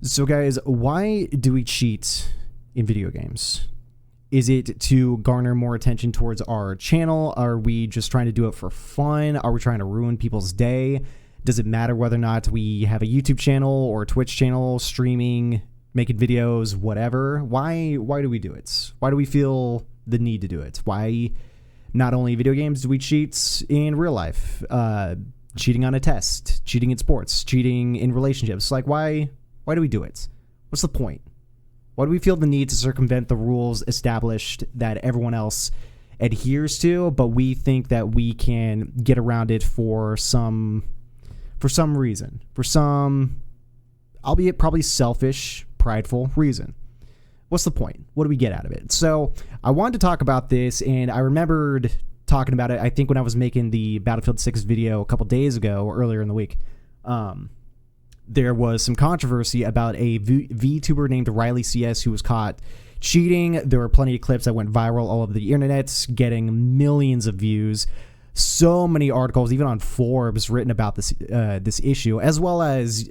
So guys, why do we cheat in video games? Is it to garner more attention towards our channel? Are we just trying to do it for fun? Are we trying to ruin people's day? Does it matter whether or not we have a YouTube channel or a Twitch channel, streaming, making videos, whatever? Why do we do it? Why do we feel the need to do it? Why not only video games do we cheat in real life? Cheating on a test, cheating in sports, cheating in relationships. Like why do we do it? What's the point? Why do we feel the need to circumvent the rules established that everyone else adheres to, but we think that we can get around it for some reason, for some, albeit probably selfish, prideful reason? What's the point? What do we get out of it? So I wanted to talk about this, and I remembered talking about it, I think, when I was making the Battlefield 6 video a couple days ago, or earlier in the week. There was some controversy about a VTuber named Riley CS who was caught cheating. There were plenty of clips that went viral all over the internet, getting millions of views. So many articles, even on Forbes, written about this issue, as well as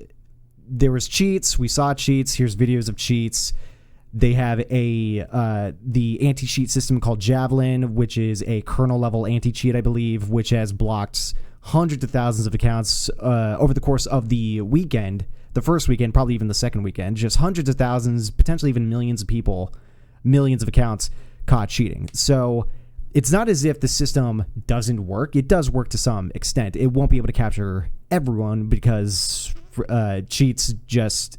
there was cheats. We saw cheats. Here's videos of cheats. They have the anti-cheat system called Javelin, which is a kernel-level anti-cheat, I believe, which has blocked hundreds of thousands of accounts over the course of the weekend, the first weekend, probably even the second weekend. Just hundreds of thousands, potentially even millions of people, millions of accounts caught cheating. So it's not as if the system doesn't work. It does work to some extent. It won't be able to capture everyone because cheats just...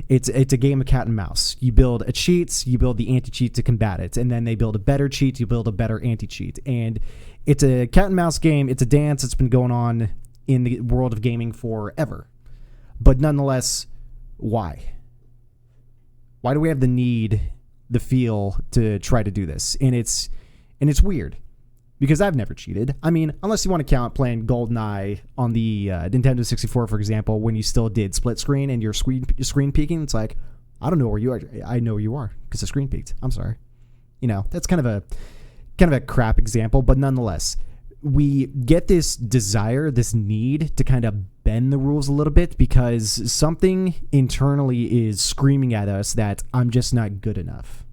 It's a game of cat and mouse. You build a cheat, you build the anti-cheat to combat it, and then they build a better cheat, you build a better anti-cheat. And it's a cat and mouse game. It's a dance that's been going on in the world of gaming forever. But nonetheless, why? Why do we have the need, the feel to try to do this? And it's weird. Because I've never cheated. I mean, unless you want to count playing GoldenEye on the Nintendo 64, for example, when you still did split screen and your screen peeking. It's like, I don't know where you are. I know where you are because the screen peeked. I'm sorry. You know, that's kind of a crap example, but nonetheless, we get this desire, this need to kind of bend the rules a little bit because something internally is screaming at us that I'm just not good enough.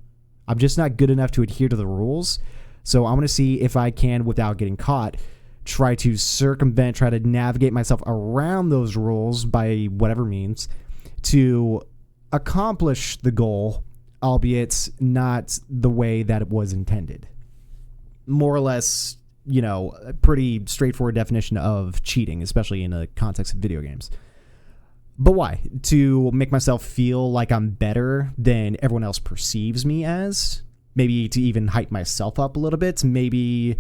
I'm just not good enough to adhere to the rules. So I'm going to see if I can, without getting caught, try to circumvent, try to navigate myself around those rules by whatever means to accomplish the goal, albeit not the way that it was intended. More or less, you know, a pretty straightforward definition of cheating, especially in the context of video games. But why? To make myself feel like I'm better than everyone else perceives me as? Maybe to even hype myself up a little bit, maybe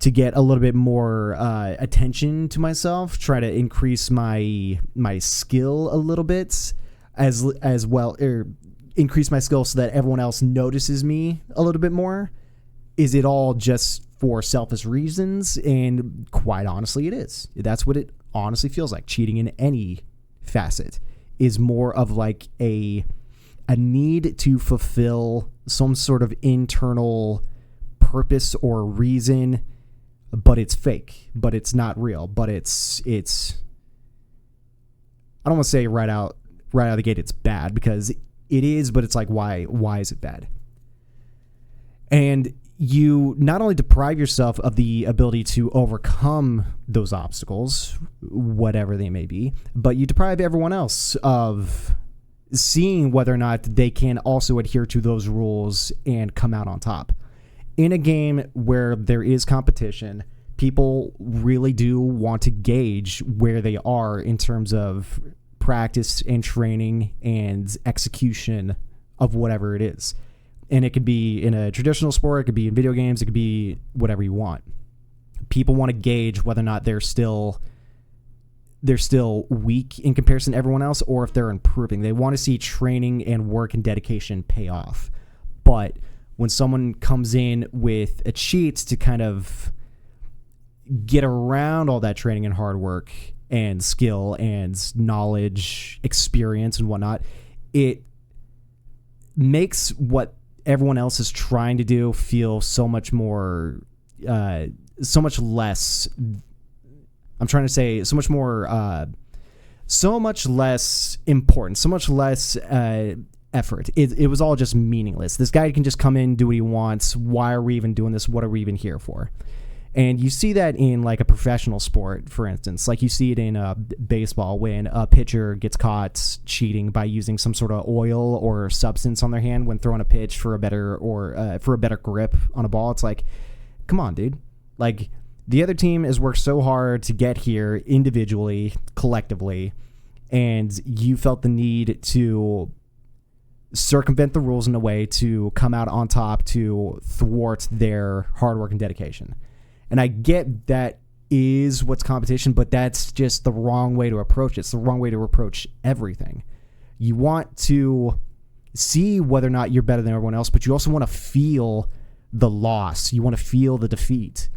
to get a little bit more attention to myself, try to increase my skill a little bit as well, or increase my skill so that everyone else notices me a little bit more. Is it all just for selfish reasons? And quite honestly, it is. That's what it honestly feels like. Cheating in any facet is more of like a need to fulfill some sort of internal purpose or reason, but it's fake, but it's not real, but it's I don't want to say right out of the gate it's bad, because it is, but it's like, why is it bad? And you not only deprive yourself of the ability to overcome those obstacles, whatever they may be, but you deprive everyone else of seeing whether or not they can also adhere to those rules and come out on top. In a game where there is competition, people really do want to gauge where they are in terms of practice and training and execution of whatever it is. And it could be in a traditional sport, it could be in video games, it could be whatever you want. People want to gauge whether or not they're still weak in comparison to everyone else, or if they're improving. They want to see training and work and dedication pay off. But when someone comes in with a cheat to kind of get around all that training and hard work and skill and knowledge, experience and whatnot, it makes what everyone else is trying to do feel so much more, so much less... I'm trying to say so much more so much less important, so much less effort. It was all just meaningless. This guy can just come in, do what he wants. Why are we even doing this? What are we even here for? And you see that in like a professional sport, for instance. Like you see it in baseball when a pitcher gets caught cheating by using some sort of oil or substance on their hand when throwing a pitch for a better grip on a ball. It's like, come on, dude. Like, the other team has worked so hard to get here individually, collectively, and you felt the need to circumvent the rules in a way to come out on top to thwart their hard work and dedication. And I get that is what's competition, but that's just the wrong way to approach it. It's the wrong way to approach everything. You want to see whether or not you're better than everyone else, but you also want to feel the loss. You want to feel the defeat,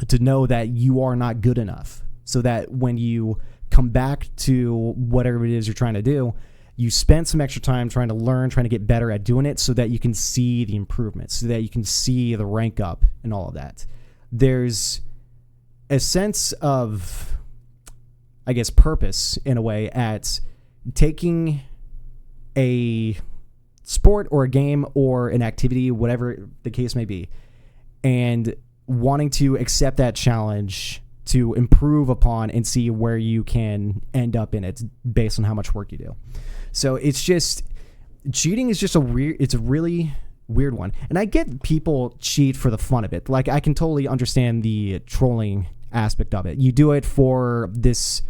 to know that you are not good enough, so that when you come back to whatever it is you're trying to do, you spend some extra time trying to learn, trying to get better at doing it, so that you can see the improvements, so that you can see the rank up and all of that. There's a sense of, I guess, purpose in a way at taking a sport or a game or an activity, whatever the case may be, and wanting to accept that challenge to improve upon and see where you can end up in it based on how much work you do. So it's just, cheating is just it's a really weird one. And I get people cheat for the fun of it. Like, I can totally understand the trolling aspect of it. You do it for this,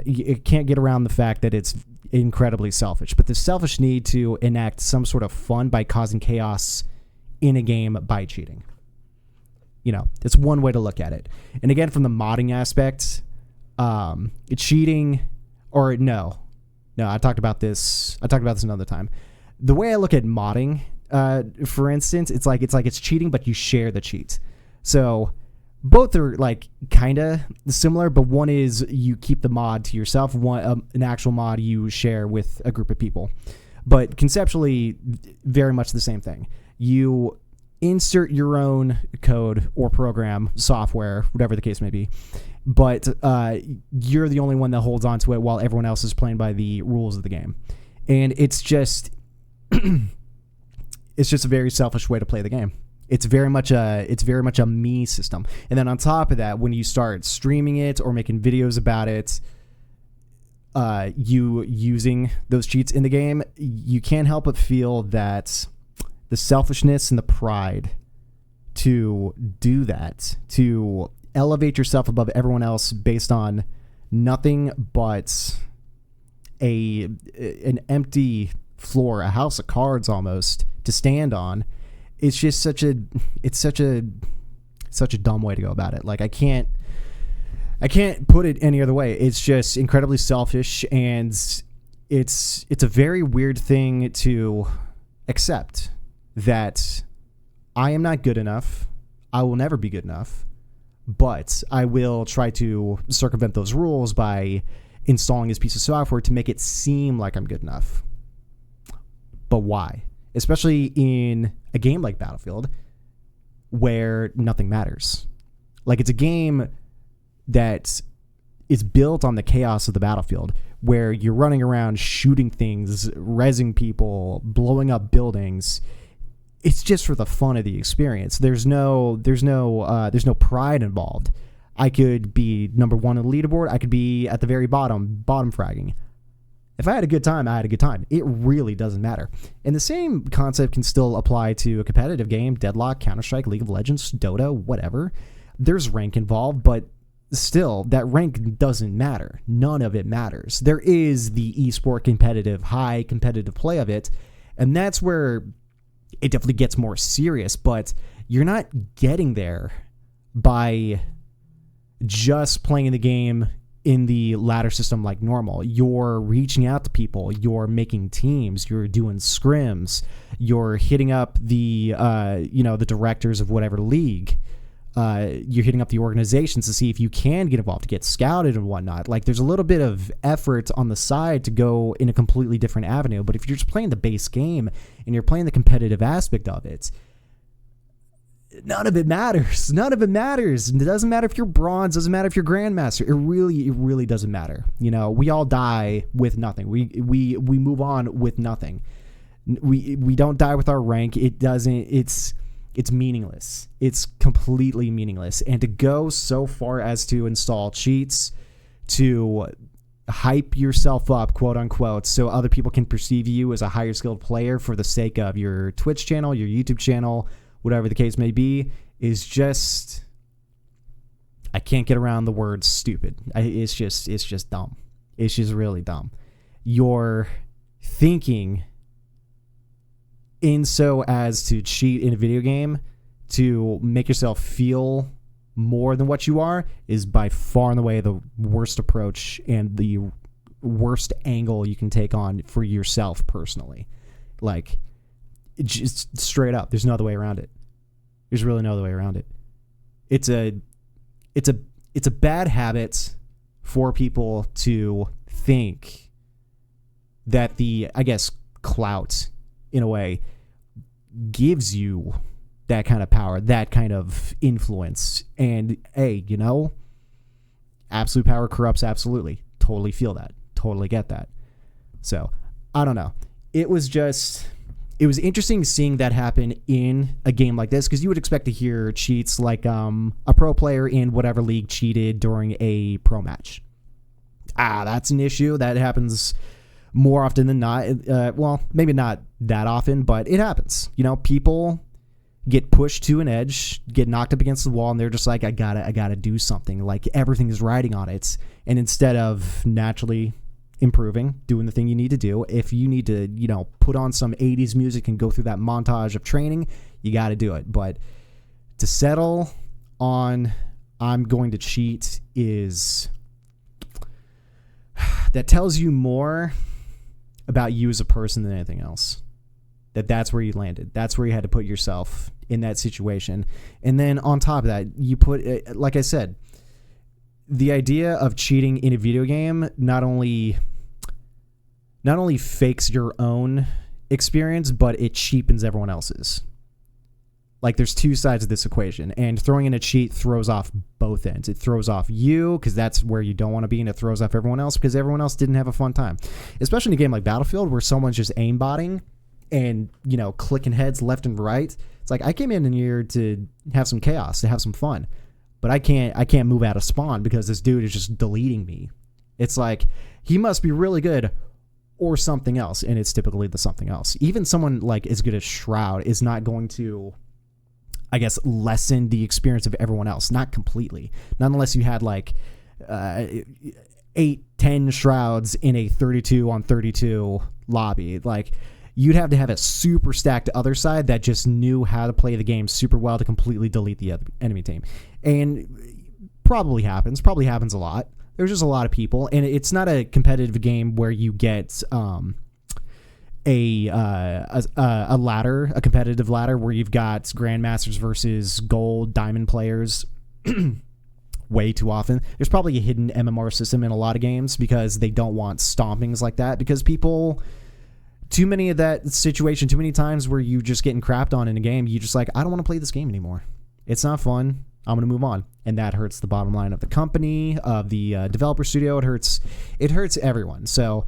you can't get around the fact that it's incredibly selfish, but the selfish need to enact some sort of fun by causing chaos in a game by cheating. You know, it's one way to look at it. And again, from the modding aspect, cheating, or no, I talked about this another time. The way I look at modding, for instance, it's like it's cheating, but you share the cheat. So both are like kind of similar, but one is you keep the mod to yourself. One, an actual mod you share with a group of people. But conceptually, very much the same thing. You insert your own code or program, software, whatever the case may be, but you're the only one that holds on to it while everyone else is playing by the rules of the game. And it's just it's just a very selfish way to play the game. It's very much a me system. And then on top of that, when you start streaming it or making videos about it, you using those cheats in the game, you can't help but feel that the selfishness and the pride to do that, to elevate yourself above everyone else based on nothing but an empty floor, a house of cards almost to stand on. It's just such a dumb way to go about it. Like, I can't put it any other way. It's just incredibly selfish, and it's a very weird thing to accept, that I am not good enough. I will never be good enough, but I will try to circumvent those rules by installing this piece of software to make it seem like I'm good enough. But why? Especially in a game like Battlefield, where nothing matters. Like, it's a game that is built on the chaos of the battlefield, where you're running around shooting things, rezzing people, blowing up buildings. It's just for the fun of the experience. There's no pride involved. I could be number one on the leaderboard. I could be at the very bottom fragging. If I had a good time, I had a good time. It really doesn't matter. And the same concept can still apply to a competitive game, Deadlock, Counter-Strike, League of Legends, Dota, whatever. There's rank involved, but still, that rank doesn't matter. None of it matters. There is the esport competitive, high competitive play of it, and that's where it definitely gets more serious, but you're not getting there by just playing the game in the ladder system like normal. You're reaching out to people, you're making teams, you're doing scrims, you're hitting up the the directors of whatever league. You're hitting up the organizations to see if you can get involved, to get scouted and whatnot. Like, there's a little bit of effort on the side to go in a completely different avenue. But if you're just playing the base game and you're playing the competitive aspect of it, none of it matters. None of it matters. It doesn't matter if you're bronze. Doesn't matter if you're grandmaster. It really doesn't matter. You know, we all die with nothing. We move on with nothing. We don't die with our rank. It doesn't. It's meaningless. It's completely meaningless. And to go so far as to install cheats to hype yourself up, quote unquote, so other people can perceive you as a higher skilled player for the sake of your Twitch channel, your YouTube channel, whatever the case may be, is just, I can't get around the word stupid. It's just dumb. It's just really dumb. You're thinking in so as to cheat in a video game to make yourself feel more than what you are is by far and away the worst approach and the worst angle you can take on for yourself personally. Like, just straight up, there's no other way around it. There's really no other way around it. It's a bad habit for people to think that the, I guess, clout in a way gives you that kind of power, that kind of influence. And hey, you know, absolute power corrupts absolutely. Totally feel that. Totally get that. So, I don't know. It was interesting seeing that happen in a game like this, because you would expect to hear cheats like a pro player in whatever league cheated during a pro match. That's an issue. That happens more often than not. Well, maybe not that often, but it happens. You know, people get pushed to an edge, get knocked up against the wall, and they're just like, I gotta do something. Like, everything is riding on it. And instead of naturally improving, doing the thing you need to do, if you need to, you know, put on some 80s music and go through that montage of training, you got to do it. But to settle on I'm going to cheat is, that tells you more about you as a person than anything else. That's where you landed. That's where you had to put yourself in that situation. And then on top of that, you put, like I said, the idea of cheating in a video game not only fakes your own experience, but it cheapens everyone else's. Like, there's two sides of this equation, and throwing in a cheat throws off both ends. It throws off you, because that's where you don't want to be, and it throws off everyone else, because everyone else didn't have a fun time. Especially in a game like Battlefield, where someone's just aimbotting and, you know, clicking heads left and right. It's like, I came in here to have some chaos, to have some fun, but I can't move out of spawn because this dude is just deleting me. It's like, he must be really good or something else, and it's typically the something else. Even someone like as good as Shroud is not going to, I guess, lessen the experience of everyone else. Not completely. Not unless you had like 8-10 Shrouds in a 32-on-32 lobby. Like, you'd have to have a super stacked other side that just knew how to play the game super well to completely delete the enemy team. And probably happens a lot. There's just a lot of people, and it's not a competitive game where you get a ladder, a competitive ladder where you've got grandmasters versus gold, diamond players. Way too often. There's probably a hidden MMR system in a lot of games because they don't want stompings like that, because people, too many of that situation, too many times where you just getting crapped on in a game, you just like, I don't want to play this game anymore. It's not fun. I'm going to move on. And that hurts the bottom line of the company, of the developer studio. It hurts everyone. So,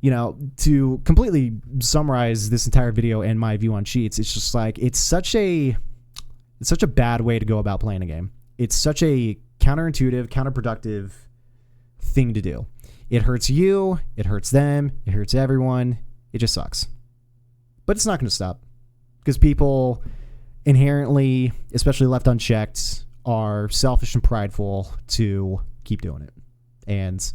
you know, to completely summarize this entire video and my view on cheats, it's just like, it's such a bad way to go about playing a game. It's such a counterintuitive, counterproductive thing to do. It hurts you, it hurts them, it hurts everyone. It just sucks. But it's not going to stop, because people inherently, especially left unchecked, are selfish and prideful to keep doing it. And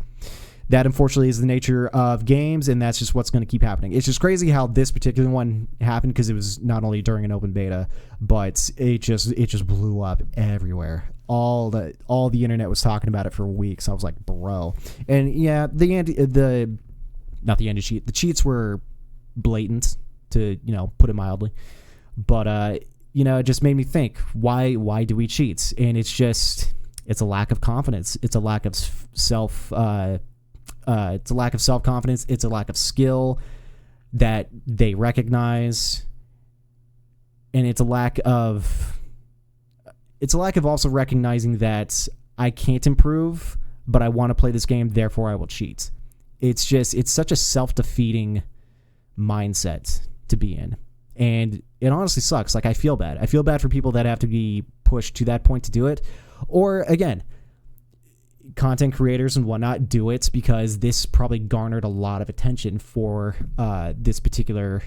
that, unfortunately, is the nature of games, and that's just what's going to keep happening. It's just crazy how this particular one happened, because it was not only during an open beta, but it just blew up everywhere. All the internet was talking about it for weeks. I was like, bro. And yeah, the cheats were blatant, to, you know, put it mildly. But you know, it just made me think, why do we cheat? And it's a lack of confidence. It's a lack of self-confidence. It's a lack of skill that they recognize. And it's a lack of it's a lack of also recognizing that I can't improve, but I want to play this game, therefore I will cheat. It's such a self-defeating mindset to be in. And it honestly sucks. Like, I feel bad. I feel bad for people that have to be pushed to that point to do it. Or, again, content creators and whatnot do it because this probably garnered a lot of attention for this particular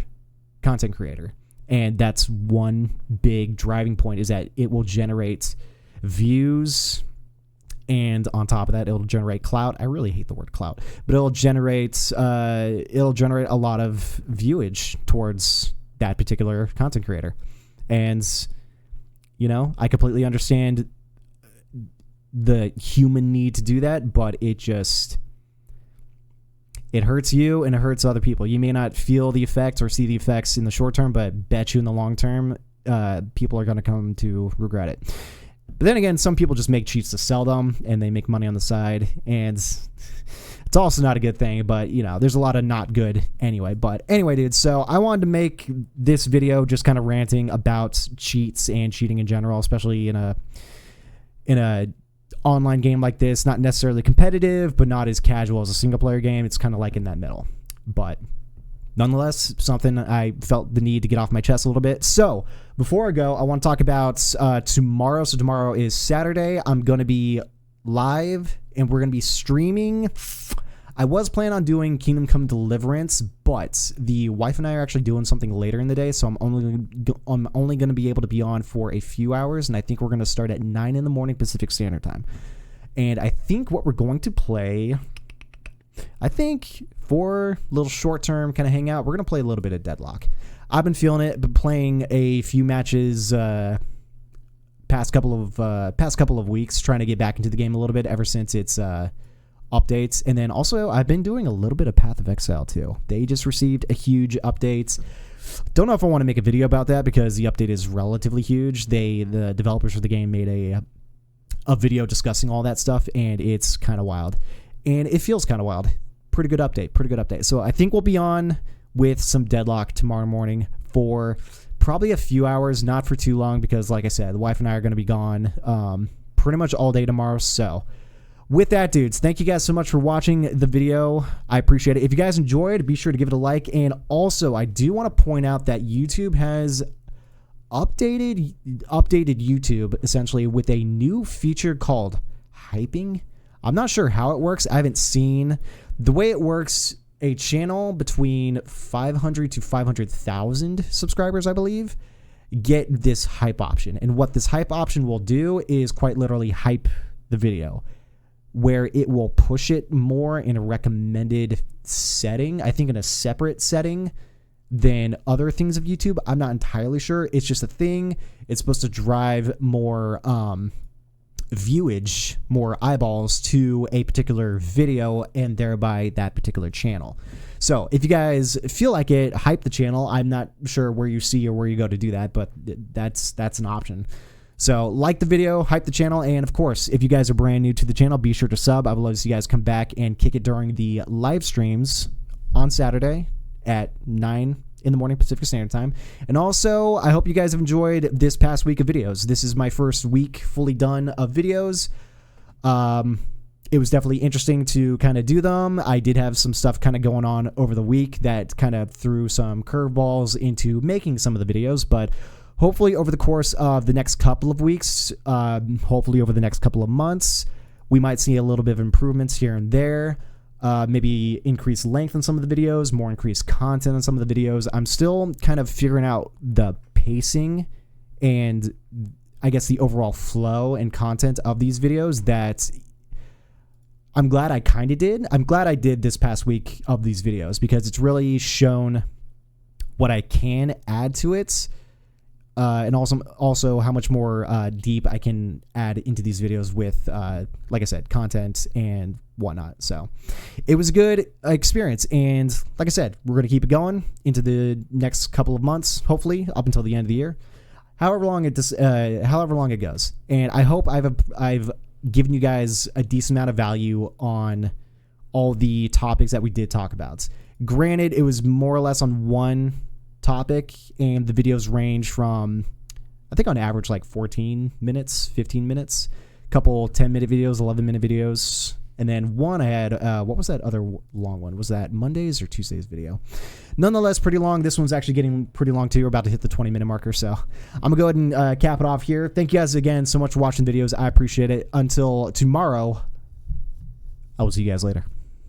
content creator. And that's one big driving point, is that it will generate views, and on top of that, it'll generate clout. I really hate the word clout, but it'll generate a lot of viewage towards that particular content creator. And, you know, I completely understand the human need to do that, but it hurts you and it hurts other people. You may not feel the effects or see the effects in the short term, but bet you in the long term, people are going to come to regret it. But then again, some people just make cheats to sell them, and they make money on the side, and it's also not a good thing. But, you know, there's a lot of not good anyway. But anyway, dude, so I wanted to make this video just kind of ranting about cheats and cheating in general, especially in a online game like this. Not necessarily competitive, but not as casual as a single player game. It's kind of like in that middle. But nonetheless, something I felt the need to get off my chest a little bit. So before I go, I want to talk about tomorrow. So tomorrow is Saturday. I'm going to be live, and we're going to be streaming. I was planning on doing Kingdom Come Deliverance, but the wife and I are actually doing something later in the day, so I'm only going to be able to be on for a few hours, and I think we're going to start at 9 in the morning Pacific Standard Time. And I think what we're going to play, I think for a little short term kind of hangout, we're going to play a little bit of Deadlock. I've been feeling it, but playing a few matches past couple of weeks, trying to get back into the game a little bit ever since its updates. And then also I've been doing a little bit of Path of Exile too. They just received a huge update. Don't know if I want to make a video about that because the update is relatively huge. The developers of the game made a video discussing all that stuff, and it's kind of wild. And it feels kind of wild. Pretty good update. So I think we'll be on with some Deadlock tomorrow morning for probably a few hours, not for too long, because like I said, the wife and I are going to be gone pretty much all day tomorrow. So with that, dudes, thank you guys so much for watching the video. I appreciate it. If you guys enjoyed, be sure to give it a like. And also, I do want to point out that YouTube has updated YouTube essentially with a new feature called hyping. I'm not sure how it works. I haven't seen the way it works. A channel between 500 to 500,000 subscribers, I believe, get this hype option. And what this hype option will do is quite literally hype the video, where it will push it more in a recommended setting. I think in a separate setting than other things of YouTube. I'm not entirely sure. It's just a thing. It's supposed to drive more viewage, more eyeballs to a particular video, and thereby that particular channel. So if you guys feel like it, hype the channel. I'm not sure where you see or where you go to do that, but that's an option. So like the video, hype the channel, and of course, if you guys are brand new to the channel, be sure to sub. I would love to see you guys come back and kick it during the live streams on Saturday at 9 in the morning Pacific Standard Time. And also, I hope you guys have enjoyed this past week of videos. This is my first week fully done of videos. It was definitely interesting to kind of do them. I did have some stuff kind of going on over the week that kind of threw some curveballs into making some of the videos, but hopefully over the course of the next couple of weeks, hopefully over the next couple of months, we might see a little bit of improvements here and there. Maybe increased length on some of the videos, more increased content on some of the videos. I'm still kind of figuring out the pacing and I guess the overall flow and content of these videos that I'm glad I kind of did. I'm glad I did this past week of these videos because it's really shown what I can add to it. And also how much more deep I can add into these videos with, like I said, content and whatnot. So it was a good experience. And like I said, we're going to keep it going into the next couple of months, hopefully up until the end of the year, however long it goes. And I hope I've given you guys a decent amount of value on all the topics that we did talk about. Granted, it was more or less on one topic, and the videos range from I think on average like 14 minutes, 15 minutes, couple 10-minute videos, 11-minute videos. And then one I had, what was that other long one? Was that Monday's or Tuesday's video? Nonetheless, pretty long. This one's actually getting pretty long too. We're about to hit the 20-minute marker. So I'm going to go ahead and cap it off here. Thank you guys again so much for watching videos. I appreciate it. Until tomorrow, I will see you guys later.